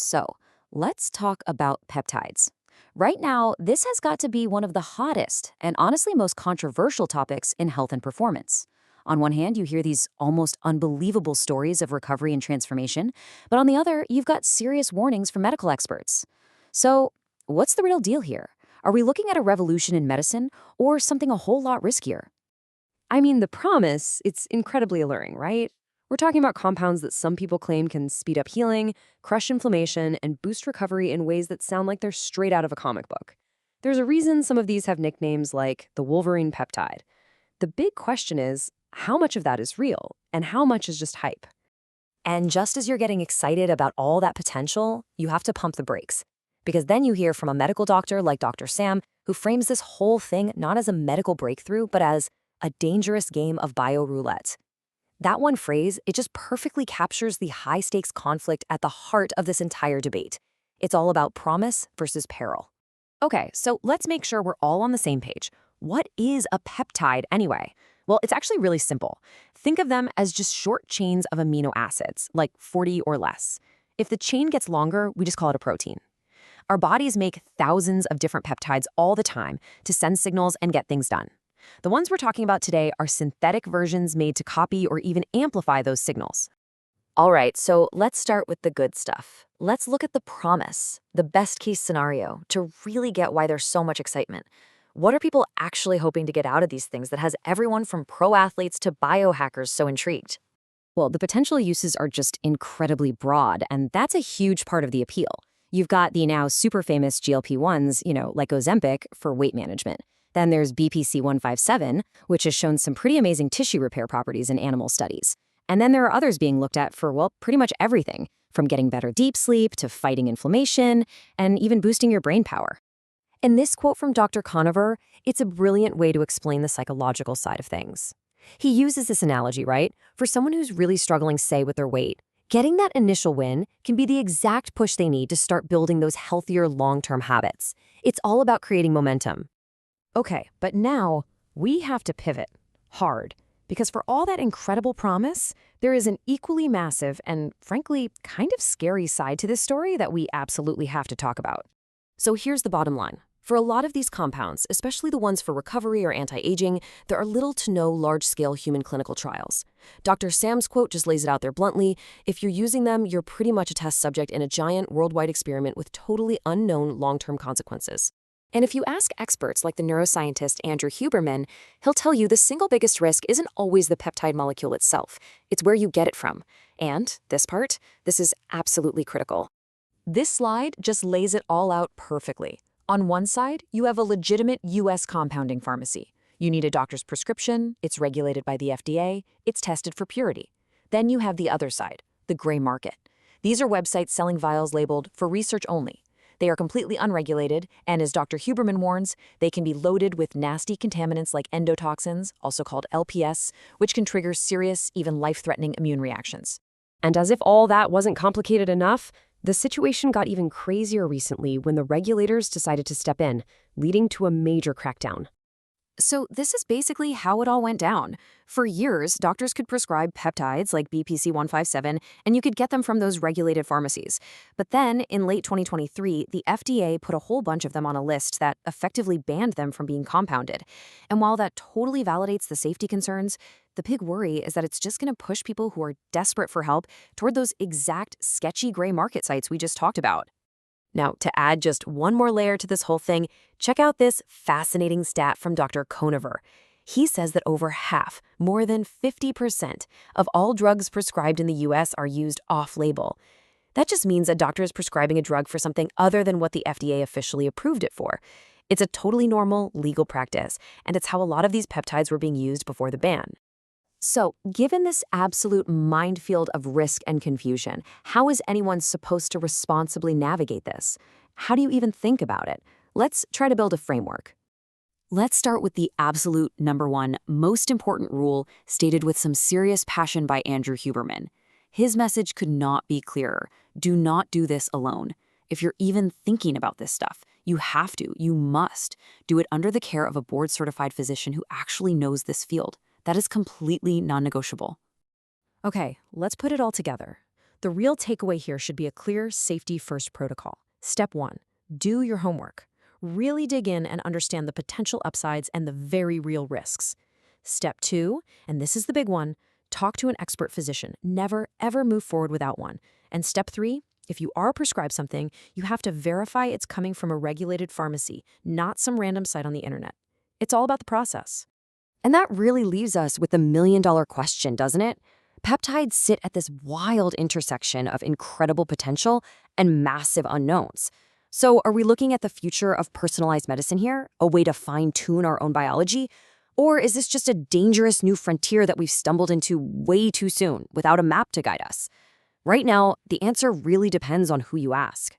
So, let's talk about peptides. Right now, this has got to be one of the hottest and honestly most controversial topics in health and performance. On one hand, you hear these almost unbelievable stories of recovery and transformation, but on the other, you've got serious warnings from medical experts. So, what's the real deal here? Are we looking at a revolution in medicine or something a whole lot riskier? I mean, the promise, it's incredibly alluring, right? We're talking about compounds that some people claim can speed up healing, crush inflammation, and boost recovery in ways that sound like they're straight out of a comic book. There's a reason some of these have nicknames like the Wolverine peptide. The big question is, how much of that is real, and how much is just hype? And just as you're getting excited about all that potential, you have to pump the brakes. Because then you hear from a medical doctor like Dr. Sam, who frames this whole thing not as a medical breakthrough, but as a dangerous game of bio-roulette. That one phrase, it just perfectly captures the high-stakes conflict at the heart of this entire debate. It's all about promise versus peril. Okay, so let's make sure we're all on the same page. What is a peptide anyway? Well, it's actually really simple. Think of them as just short chains of amino acids, like 40 or less. If the chain gets longer, we just call it a protein. Our bodies make thousands of different peptides all the time to send signals and get things done. The ones we're talking about today are synthetic versions made to copy or even amplify those signals. All right, so let's start with the good stuff. Let's look at the promise, the best case scenario, to really get why there's so much excitement. What are people actually hoping to get out of these things that has everyone from pro athletes to biohackers so intrigued? Well, the potential uses are just incredibly broad, and that's a huge part of the appeal. You've got the now super famous GLP-1s, like Ozempic, for weight management. Then there's BPC-157, which has shown some pretty amazing tissue repair properties in animal studies. And then there are others being looked at for, well, pretty much everything, from getting better deep sleep to fighting inflammation and even boosting your brain power. In this quote from Dr. Conover, it's a brilliant way to explain the psychological side of things. He uses this analogy, right? For someone who's really struggling, say, with their weight, getting that initial win can be the exact push they need to start building those healthier long-term habits. It's all about creating momentum. Okay, but now we have to pivot hard, because for all that incredible promise, there is an equally massive and, frankly, kind of scary side to this story that we absolutely have to talk about. So here's the bottom line. For a lot of these compounds, especially the ones for recovery or anti-aging, there are little to no large-scale human clinical trials. Dr. Sam's quote just lays it out there bluntly: if you're using them, you're pretty much a test subject in a giant worldwide experiment with totally unknown long-term consequences. And if you ask experts like the neuroscientist Andrew Huberman, he'll tell you the single biggest risk isn't always the peptide molecule itself. It's where you get it from. And this is absolutely critical. This slide just lays it all out perfectly. On one side, you have a legitimate U.S. compounding pharmacy. You need a doctor's prescription, it's regulated by the FDA, it's tested for purity. Then you have the other side, the gray market. These are websites selling vials labeled for research only. They are completely unregulated, and as Dr. Huberman warns, they can be loaded with nasty contaminants like endotoxins, also called LPS, which can trigger serious, even life-threatening immune reactions. And as if all that wasn't complicated enough, the situation got even crazier recently when the regulators decided to step in, leading to a major crackdown. So this is basically how it all went down. For years, doctors could prescribe peptides like BPC-157, and you could get them from those regulated pharmacies. But then, in late 2023, the FDA put a whole bunch of them on a list that effectively banned them from being compounded. And while that totally validates the safety concerns, the big worry is that it's just going to push people who are desperate for help toward those exact sketchy gray market sites we just talked about. Now, to add just one more layer to this whole thing, check out this fascinating stat from Dr. Conover. He says that over half, more than 50%, of all drugs prescribed in the U.S. are used off-label. That just means a doctor is prescribing a drug for something other than what the FDA officially approved it for. It's a totally normal, legal practice, and it's how a lot of these peptides were being used before the ban. So, given this absolute minefield of risk and confusion, how is anyone supposed to responsibly navigate this? How do you even think about it? Let's try to build a framework. Let's start with the absolute number one, most important rule stated with some serious passion by Andrew Huberman. His message could not be clearer. Do not do this alone. If you're even thinking about this stuff, you must do it under the care of a board-certified physician who actually knows this field. That is completely non-negotiable. Okay, let's put it all together. The real takeaway here should be a clear safety-first protocol. Step 1. Do your homework. Really dig in and understand the potential upsides and the very real risks. Step 2, and this is the big one, talk to an expert physician. Never, ever move forward without one. And step 3, if you are prescribed something, you have to verify it's coming from a regulated pharmacy, not some random site on the internet. It's all about the process. And that really leaves us with the million-dollar question, doesn't it? Peptides sit at this wild intersection of incredible potential and massive unknowns. So are we looking at the future of personalized medicine here, a way to fine-tune our own biology? Or is this just a dangerous new frontier that we've stumbled into way too soon, without a map to guide us? Right now, the answer really depends on who you ask.